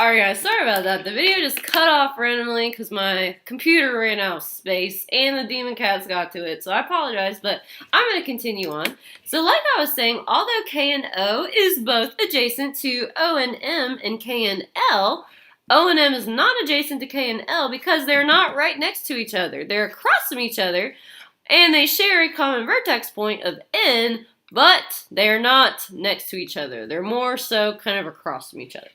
Alright guys, sorry about that. The video just cut off randomly because my computer ran out of space and the demon cats got to it, so I apologize, but I'm going to continue on. So like I was saying, although K and O is both adjacent to O and M and K and L, O and M is not adjacent to K and L because they're not right next to each other. They're across from each other, and they share a common vertex point of N, but they're not next to each other. They're more so kind of across from each other.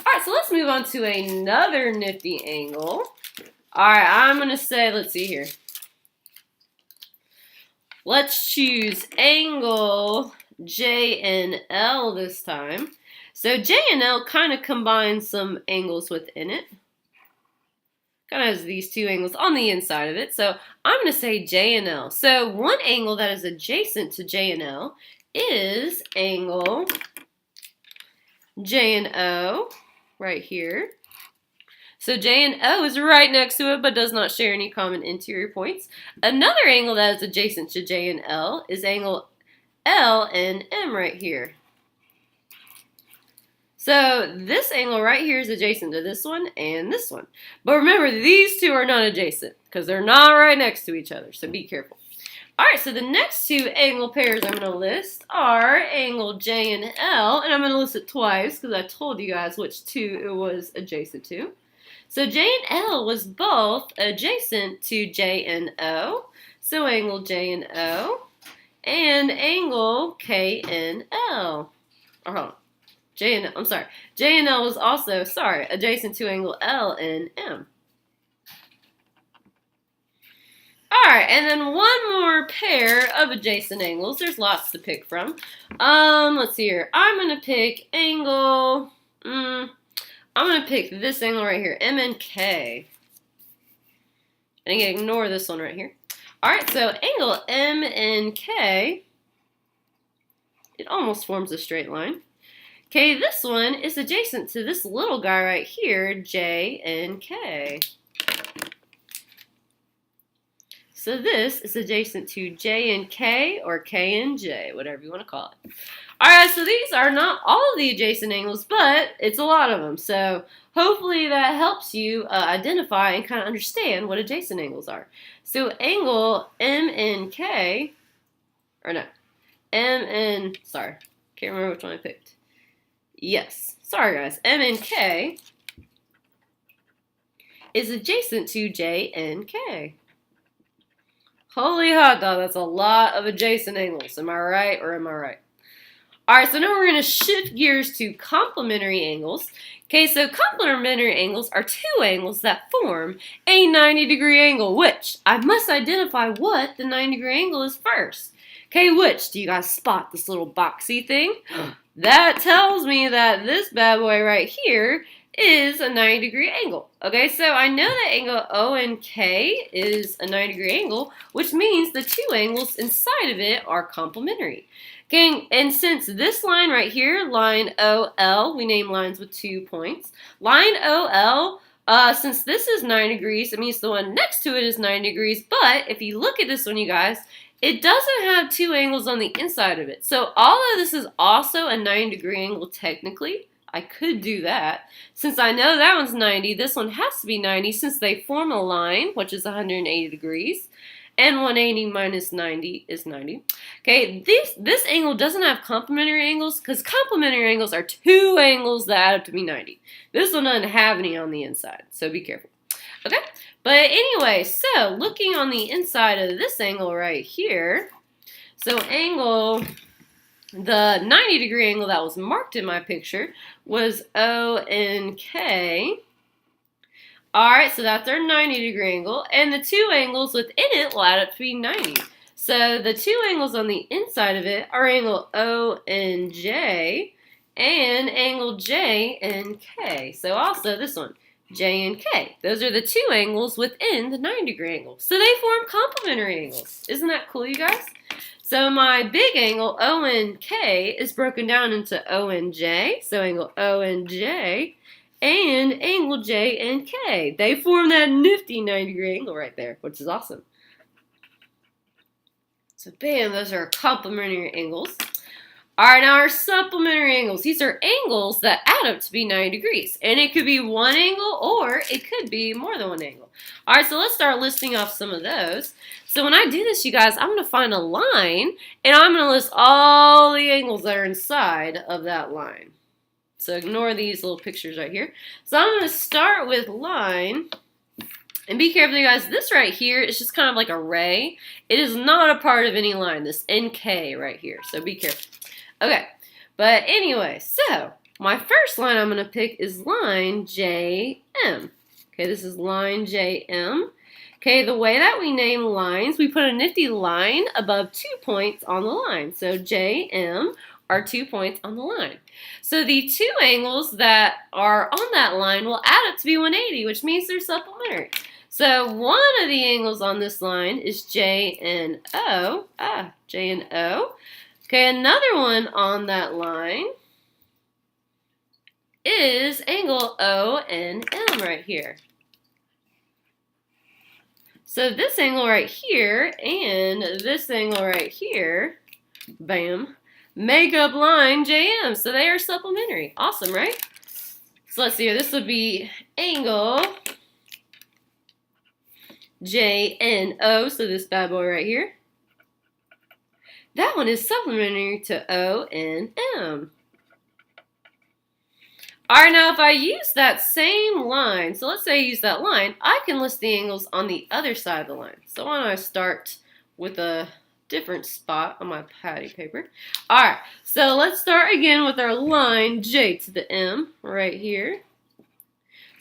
Alright, so let's move on to another nifty angle. Alright, I'm going to say, let's see here. Let's choose angle J and L this time. So J and L kind of combines some angles within it. Kind of has these two angles on the inside of it. So I'm going to say J and L. So one angle that is adjacent to J and L is angle J and O. Right here. So J and O is right next to it but does not share any common interior points. Another angle that is adjacent to J and L is angle L and M right here. So this angle right here is adjacent to this one and this one. But remember, these two are not adjacent because they're not right next to each other, so be careful. Alright, so the next two angle pairs I'm going to list are angle J and L, and I'm going to list it twice because I told you guys which two it was adjacent to. So J and L was both adjacent to J and O, so angle J and O, and angle K and L. Or hold on, J and L was also, adjacent to angle L and M. Alright, and then one more pair of adjacent angles. There's lots to pick from. Let's see here. I'm going to pick angle, I'm going to pick this angle right here, M and K. And I'm going to ignore this one right here. Alright, so angle M and K, it almost forms a straight line. Okay, this one is adjacent to this little guy right here, J and K. So this is adjacent to J and K, or K and J, whatever you want to call it. Alright, so these are not all of the adjacent angles, but it's a lot of them. So hopefully that helps you identify and kind of understand what adjacent angles are. So angle M and K, or no, can't remember which one I picked. Yes, sorry guys, M and K is adjacent to J and K. Holy hot dog, that's a lot of adjacent angles. Am I right or am I right? Alright, so now we're going to shift gears to complementary angles. Okay, so complementary angles are two angles that form a 90-degree angle, which I must identify what the 90-degree angle is first. Okay, which? Do you guys spot this little boxy thing? That tells me that this bad boy right here is a 90-degree angle. Okay, so I know that angle O and K is a 90-degree angle, which means the two angles inside of it are complementary. Okay, and since this line right here, line OL, we name lines with 2 points. Line OL, since this is 9 degrees, it means the one next to it is 9 degrees, but if you look at this one, you guys, it doesn't have two angles on the inside of it. So all of this is also a 90-degree angle technically. I could do that. Since I know that one's 90, this one has to be 90 since they form a line, which is 180 degrees. And 180 minus 90 is 90. Okay, this angle doesn't have complementary angles because complementary angles are two angles that add up to be 90. This one doesn't have any on the inside, so be careful. Okay, but anyway, so looking on the inside of this angle right here, so the 90-degree angle that was marked in my picture was O and K. Alright, so that's our 90-degree angle, and the two angles within it will add up to be 90. So the two angles on the inside of it are angle O and J, and angle J and K. So also this one, J and K. Those are the two angles within the 90-degree angle. So they form complementary angles. Isn't that cool, you guys? So my big angle, O and K, is broken down into O and J, so angle O and J, and angle J and K. They form that nifty 90-degree angle right there, which is awesome. So bam, those are complementary angles. All right, now our supplementary angles. These are angles that add up to be 90 degrees. And it could be one angle or it could be more than one angle. All right, so let's start listing off some of those. So when I do this, you guys, I'm going to find a line and I'm going to list all the angles that are inside of that line. So ignore these little pictures right here. So I'm going to start with line. And be careful, you guys. This right here is just kind of like a ray. It is not a part of any line, this NK right here. So be careful. Okay, but anyway, so my first line I'm going to pick is line JM. Okay, this is line JM. Okay, the way that we name lines, we put a nifty line above 2 points on the line. So JM are 2 points on the line. So the two angles that are on that line will add up to be 180, which means they're supplementary. So one of the angles on this line is J and O. J and O. Okay, another one on that line is angle O and M right here. So this angle right here and this angle right here, bam, make up line JM. So they are supplementary. Awesome, right? So let's see here. This would be angle JNO, so this bad boy right here. That one is supplementary to O and M. All right, now if I use that same line, so let's say I use that line, I can list the angles on the other side of the line. So why don't I start with a different spot on my patty paper. All right, so let's start again with our line J to the M right here.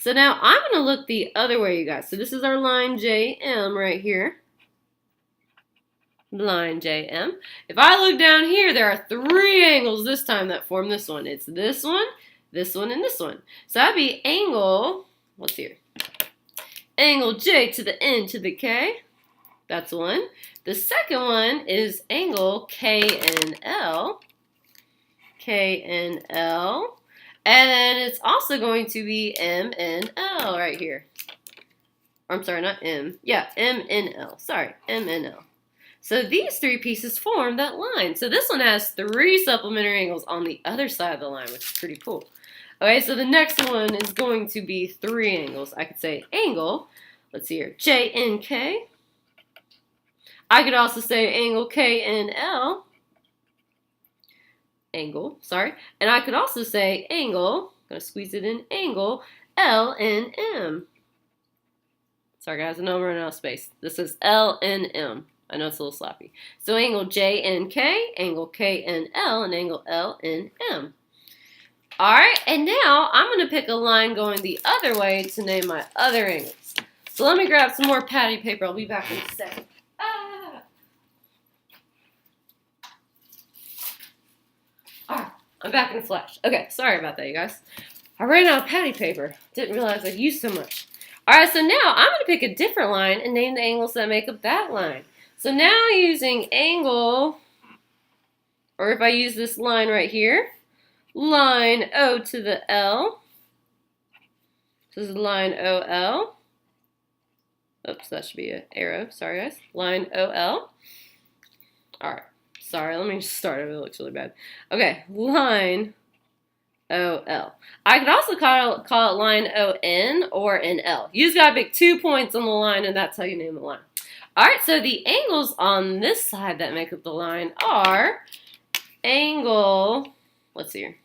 So now I'm going to look the other way, you guys. So this is our line JM right here. Line JM. If I look down here, there are three angles this time that form this one. It's this one, and this one. So that'd be angle, what's here? Angle J to the N to the K. That's one. The second one is angle K and L. K and L. And then it's also going to be M and L right here. I'm sorry, not M. Yeah, M and L. Sorry, M and L. So these three pieces form that line. So this one has three supplementary angles on the other side of the line, which is pretty cool. Okay, so the next one is going to be three angles. I could say angle, let's see here, J and K. I could also say angle K and L. Angle, sorry. And I could also say angle, I'm going to squeeze it in, angle L and M. Sorry guys, I know I'm running out of space. This is L and M. I know it's a little sloppy. So angle J and K, angle K and L, and angle L and M. Alright, and now I'm going to pick a line going the other way to name my other angles. So let me grab some more patty paper. I'll be back in a second. Alright, I'm back in a flash. Okay, sorry about that, you guys. I ran out of patty paper. Didn't realize I'd used so much. Alright, so now I'm going to pick a different line and name the angles that make up that line. So now using angle, or if I use this line right here, line O to the L. This is line OL. Oops, that should be an arrow. Sorry, guys. Line OL. Alright. Sorry, let me just start over. It looks really bad. Okay, line OL. I could also call it line ON or an L. You just gotta pick 2 points on the line, and that's how you name the line. Alright, so the angles on this side that make up the line are angle, let's see here,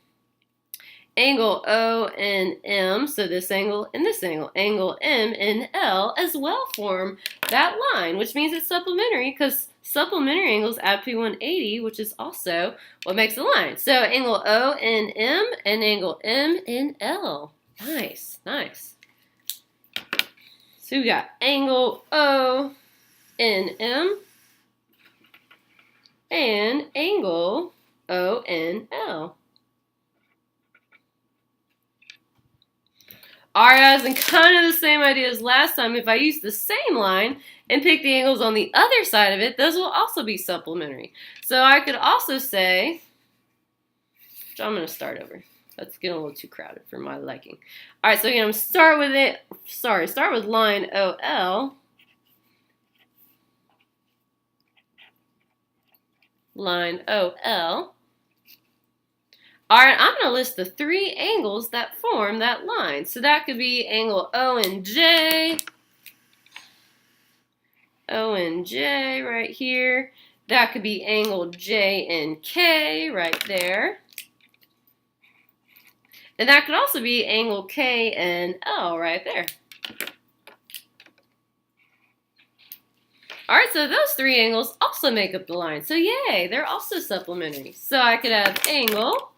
angle O and M, so this angle and this angle, angle M and L as well form that line, which means it's supplementary because supplementary angles add up to 180, which is also what makes a line. So angle O and M and angle M and L. Nice, nice. So we got angle O and M and angle O and L. Alright guys, and kind of the same idea as last time. If I use the same line and pick the angles on the other side of it, those will also be supplementary. So I could also say, which I'm going to start over. That's getting a little too crowded for my liking. Alright, so again, I'm start with line OL. Line OL. Alright, I'm going to list the 3 angles that form that line. So that could be angle O and J. O and J right here. That could be angle J and K right there. And that could also be angle K and L right there. Alright, so those 3 angles also make up the line. So yay, they're also supplementary. So I could have angle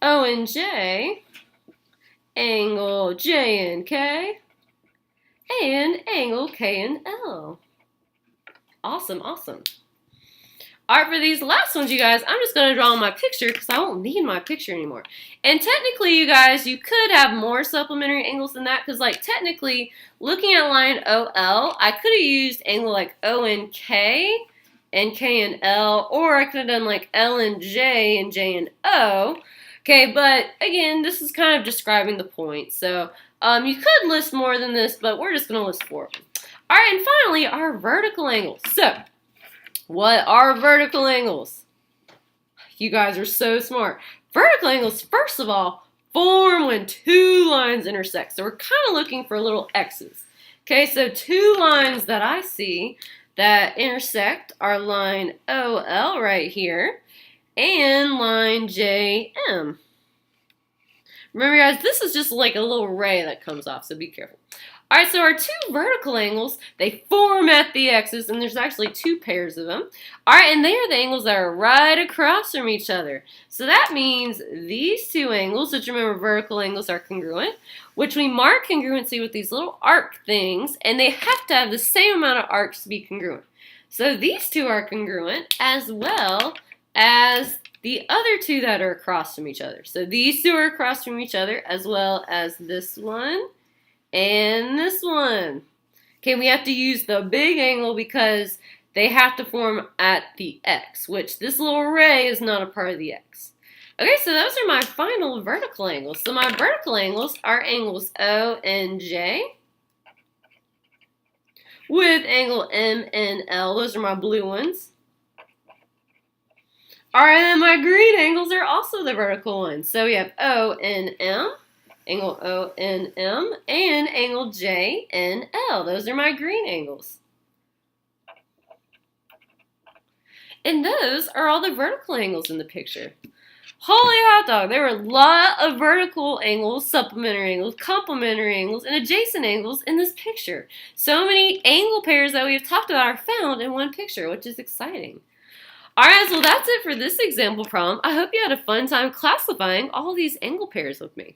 O and J, angle J and K, and angle K and L. Awesome, awesome. Alright, for these last ones, you guys, I'm just going to draw my picture because I won't need my picture anymore. And technically, you guys, you could have more supplementary angles than that because, like, technically, looking at line OL, I could have used angle like O and K and L, or I could have done like L and J and O. Okay, but again, this is kind of describing the point. So you could list more than this, but we're just going to list 4 of them. Alright, and finally, our vertical angles. So, what are vertical angles? You guys are so smart. Vertical angles, first of all, form when 2 lines intersect. So we're kind of looking for little X's. Okay, so 2 lines that I see that intersect are line OL right here and line JM. Remember, guys, this is just like a little ray that comes off, so be careful. Alright, so our 2 vertical angles, they form at the X's, and there's actually 2 pairs of them. Alright, and they are the angles that are right across from each other. So that means these 2 angles, which remember vertical angles are congruent, which we mark congruency with these little arc things, and they have to have the same amount of arcs to be congruent. So these 2 are congruent, as well as the other 2 that are across from each other. So these 2 are across from each other, as well as this one and this one. Okay, we have to use the big angle because they have to form at the X, which this little ray is not a part of the X. Okay, so those are my final vertical angles. So my vertical angles are angles O and J with angle M and L. Those are my blue ones. Alright, and my green angles are also the vertical ones. So we have O and M, angle O and M, and angle J and L. Those are my green angles. And those are all the vertical angles in the picture. Holy hot dog, there were a lot of vertical angles, supplementary angles, complementary angles, and adjacent angles in this picture. So many angle pairs that we've talked about are found in one picture, which is exciting. Alright, so that's it for this example problem. I hope you had a fun time classifying all these angle pairs with me.